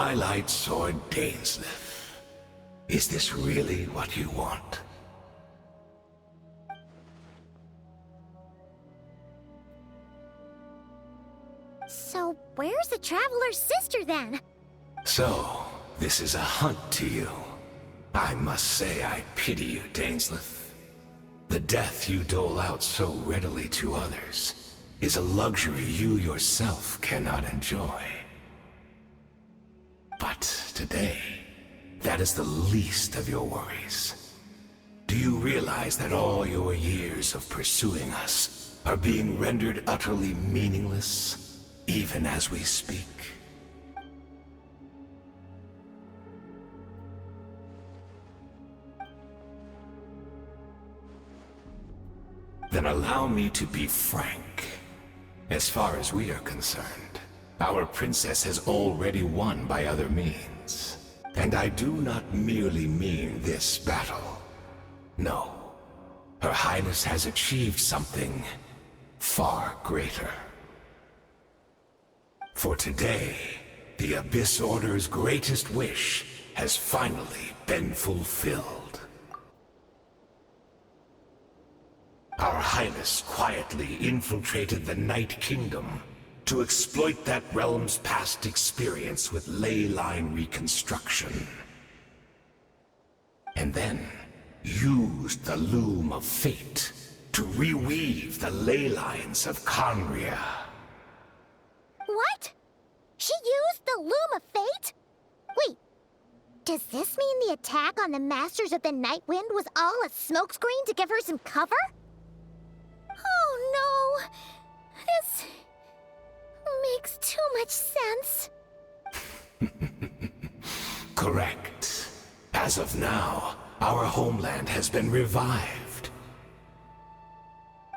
Twilight Sword Dainsleif. Is this really what you want? So, where's the Traveler's sister then? So, this is a hunt to you. I must say I pity you, Dainsleif. The death you dole out so readily to others is a luxury you yourself cannot enjoy. But today, that is the least of your worries. Do you realize that all your years of pursuing us are being rendered utterly meaningless, even as we speak? Then allow me to be frank. As far as we are concerned, our princess has already won by other means. And I do not merely mean this battle. No. Her Highness has achieved something far greater. For today, the Abyss Order's greatest wish has finally been fulfilled. Our Highness quietly infiltrated the Night Kingdom to exploit that realm's past experience with ley line reconstruction. And then used the Loom of Fate to reweave the ley lines of Conria. What? She used the Loom of Fate? Wait, does this mean the attack on the Masters of the Night Wind was all a smokescreen to give her some cover? Oh no! This makes too much sense. Correct. As of now, our homeland has been revived.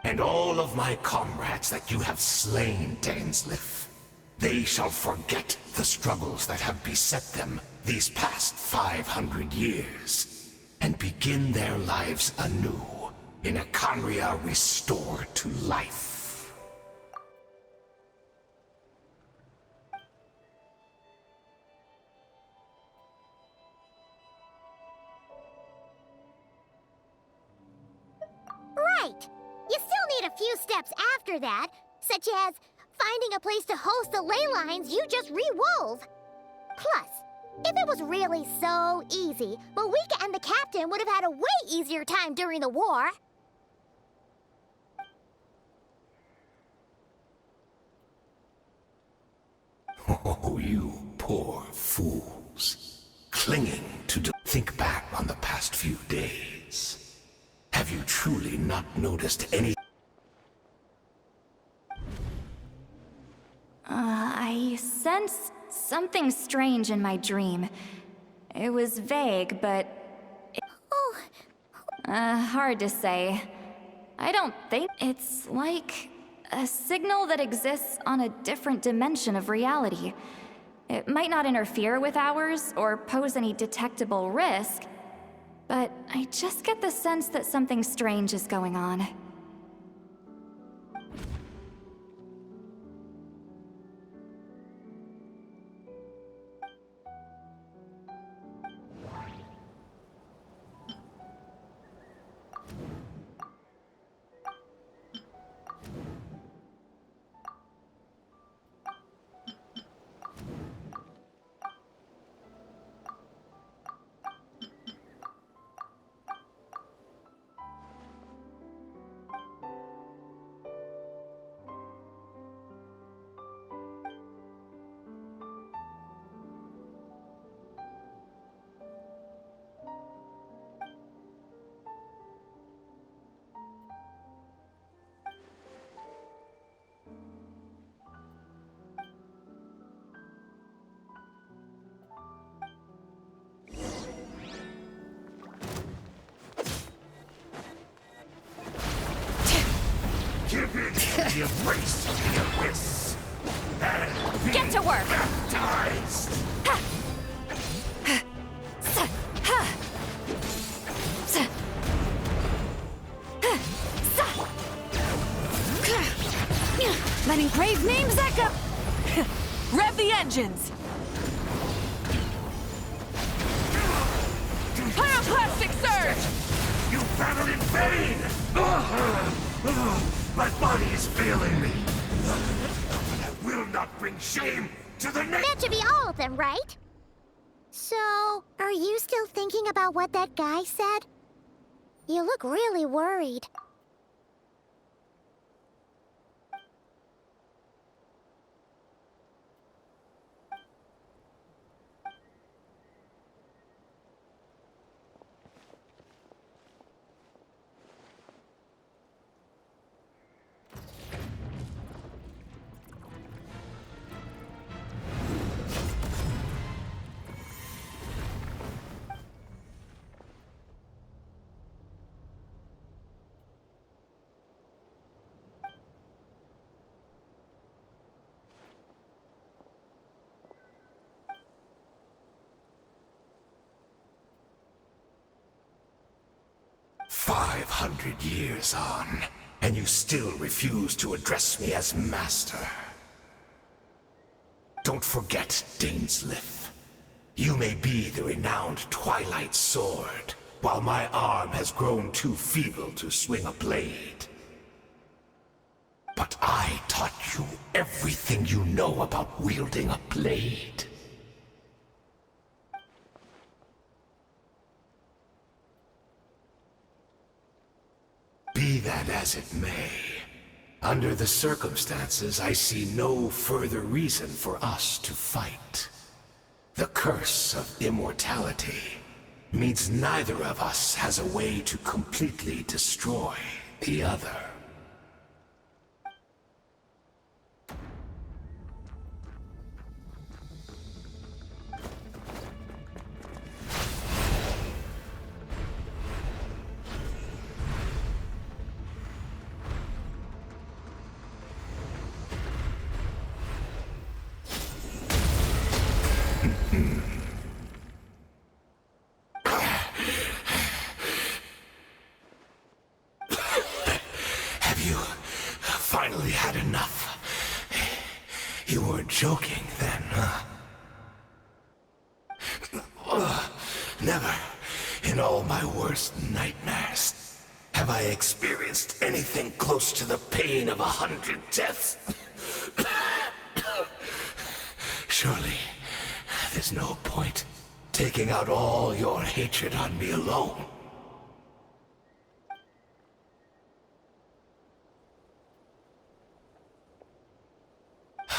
And all of my comrades that you have slain, Dainsleif, they shall forget the struggles that have beset them these past 500 years, and begin their lives anew in a Conria restored to life. Right! You still need a few steps after that, such as finding a place to host the ley lines you just re-wove. Plus, if it was really so easy, Malika and the captain would have had a way easier time during the war. Oh, you poor fools. Clinging to think back on the past few days. Have you truly not noticed any? I sensed something strange in my dream. It was vague, but... hard to say. I don't think it's like a signal that exists on a different dimension of reality. It might not interfere with ours or pose any detectable risk, but I just get the sense that something strange is going on. Give it the embrace of the abyss, and be Get to work! baptized! Letting brave names echo! Rev the engines! Plastic surge! You battled in vain! My body is failing me. But I will not bring shame to the next. That should be all of them, right? So, are you still thinking about what that guy said? You look really worried. "500 years on, and you still refuse to address me as master. Don't forget, Dainsleif. You may be the renowned Twilight Sword, while my arm has grown too feeble to swing a blade. But I taught you everything you know about wielding a blade. Be that as it may, under the circumstances, I see no further reason for us to fight. The curse of immortality means neither of us has a way to completely destroy the other. Have you finally had enough? You weren't joking then, huh? Never, in all my worst nightmares, have I experienced anything close to the pain of 100 deaths. Surely, there's no point taking out all your hatred on me alone.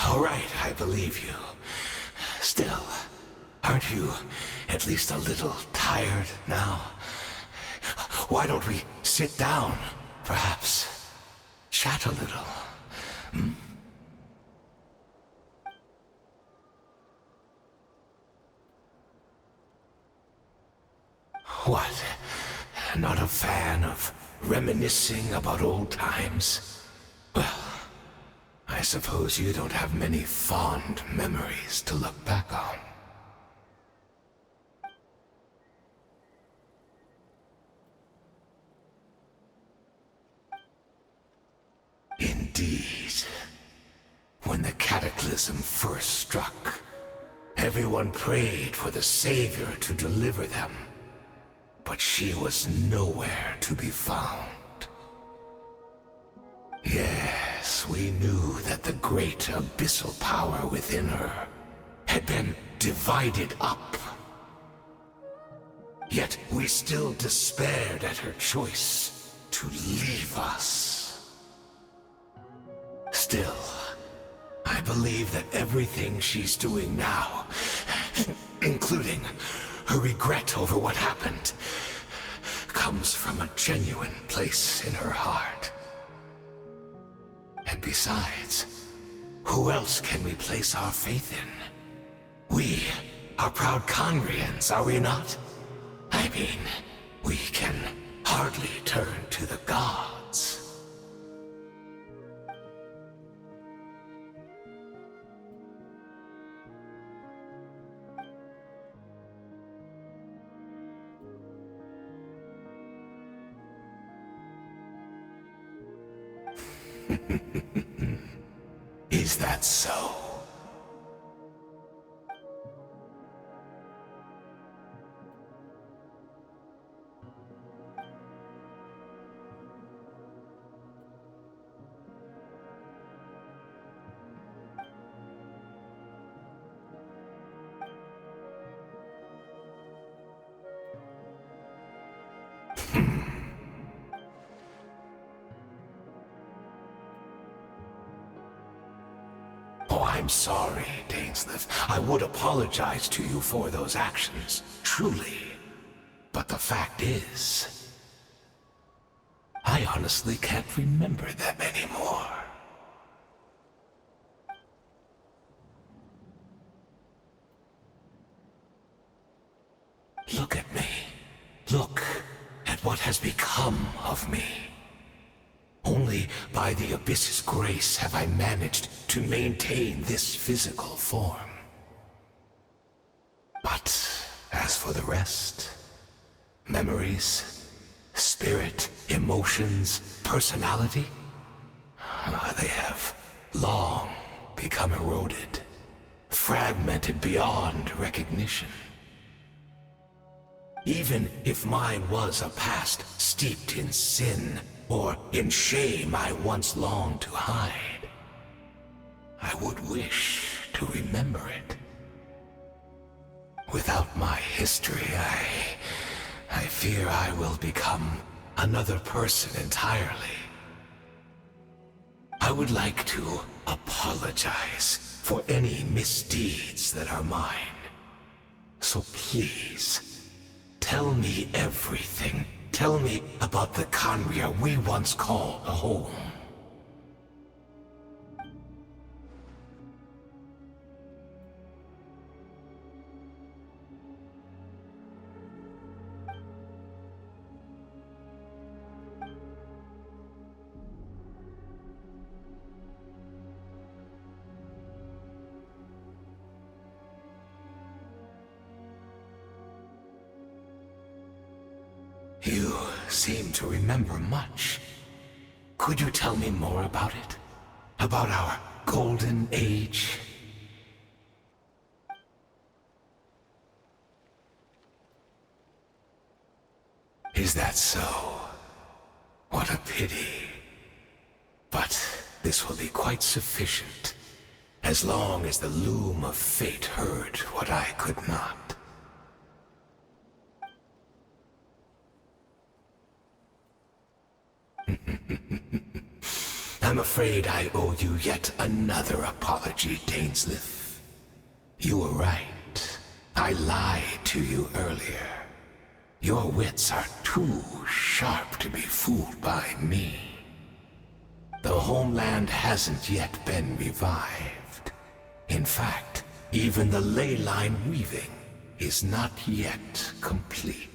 All right, I believe you. Still, aren't you at least a little tired now? Why don't we sit down, perhaps? Chat a little. Hmm? What? Not a fan of reminiscing about old times? Well, I suppose you don't have many fond memories to look back on. Indeed. When the cataclysm first struck, everyone prayed for the Savior to deliver them. But she was nowhere to be found. Yes, we knew that the great abyssal power within her had been divided up. Yet we still despaired at her choice to leave us. Still, I believe that everything she's doing now, including her regret over what happened, comes from a genuine place in her heart. And besides, who else can we place our faith in? We are proud Conrians, are we not? I mean, we can hardly turn to the gods. Is that so? Oh, I'm sorry, Dainsleif. I would apologize to you for those actions, truly. But the fact is, I honestly can't remember them anymore. Look at me. Look at what has become of me. Only by the Abyss's grace have I managed to maintain this physical form. But as for the rest, memories, spirit, emotions, personality, they have long become eroded, fragmented beyond recognition. Even if mine was a past steeped in sin, or in shame I once longed to hide, I would wish to remember it. Without my history, I fear I will become another person entirely. I would like to apologize for any misdeeds that are mine. So please, tell me everything. Tell me about the Khaenri'ah we once called home. You seem to remember much. Could you tell me more about it? About our golden age? Is that so? What a pity. But this will be quite sufficient, as long as the Loom of Fate heard what I could not. I'm afraid I owe you yet another apology, Dainsleif. You were right. I lied to you earlier. Your wits are too sharp to be fooled by me. The homeland hasn't yet been revived. In fact, even the ley line weaving is not yet complete.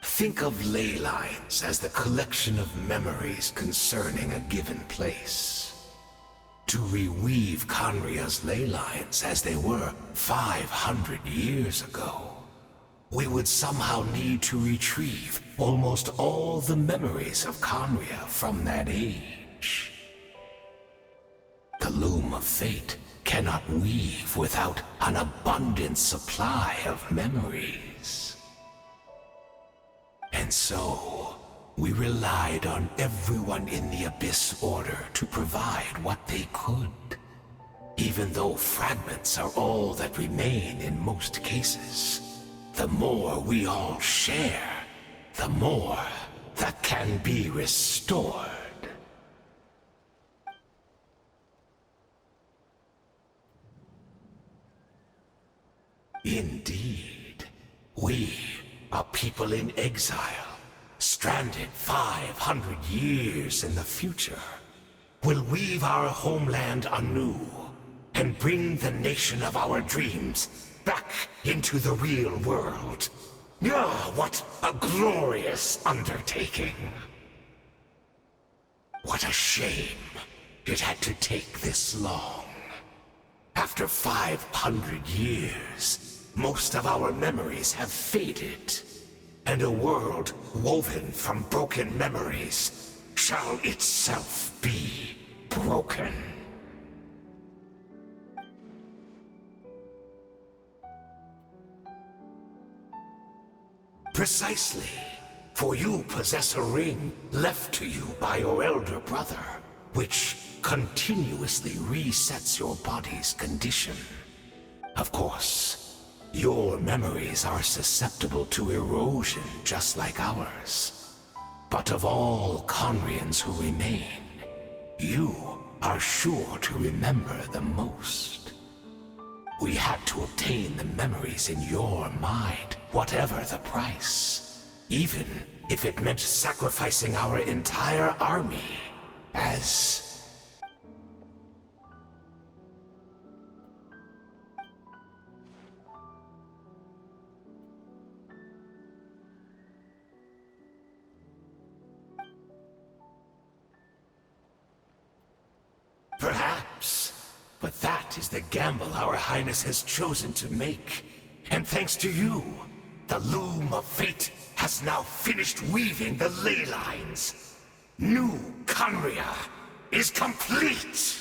Think of ley lines as the collection of memories concerning a given place. To reweave Khaenri'ah's ley lines as they were 500 years ago, we would somehow need to retrieve almost all the memories of Khaenri'ah from that age. The Loom of Fate cannot weave without an abundant supply of memories. And so, we relied on everyone in the Abyss Order to provide what they could. Even though fragments are all that remain in most cases, the more we all share, the more that can be restored. Indeed, we are people in exile, stranded 500 years in the future, will weave our homeland anew and bring the nation of our dreams back into the real world. Ah, what a glorious undertaking! What a shame it had to take this long. After 500 years, most of our memories have faded, and a world woven from broken memories shall itself be broken. Precisely, for you possess a ring left to you by your elder brother, which continuously resets your body's condition. Of course, your memories are susceptible to erosion just like ours. But of all Khaenri'ahs who remain, you are sure to remember the most. We had to obtain the memories in your mind, whatever the price. Even if it meant sacrificing our entire army as... Perhaps. But that is the gamble our Highness has chosen to make. And thanks to you, the Loom of Fate has now finished weaving the ley lines. New Conria is complete!